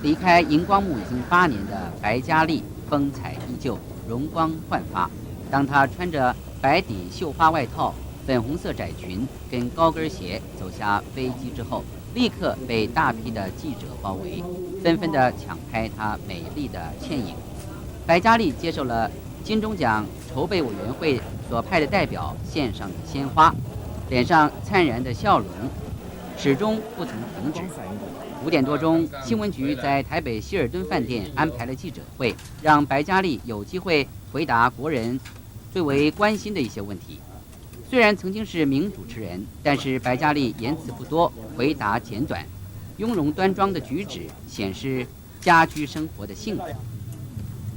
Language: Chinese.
离开荧光幕已经8年的白嘉莉风采依旧，容光焕发。当她穿着白底绣花外套、粉红色窄裙跟高跟鞋走下飞机之后，立刻被大批的记者包围，纷纷地抢拍她美丽的倩影。白嘉莉接受了金钟奖筹备委员会所派的代表献上的鲜花，脸上灿然的笑容始终不曾停止。5点多钟，新闻局在台北希尔顿饭店安排了记者会，让白嘉莉有机会回答国人最为关心的一些问题。虽然曾经是名主持人，但是白嘉莉言辞不多，回答简短，雍容端庄的举止显示家居生活的幸福。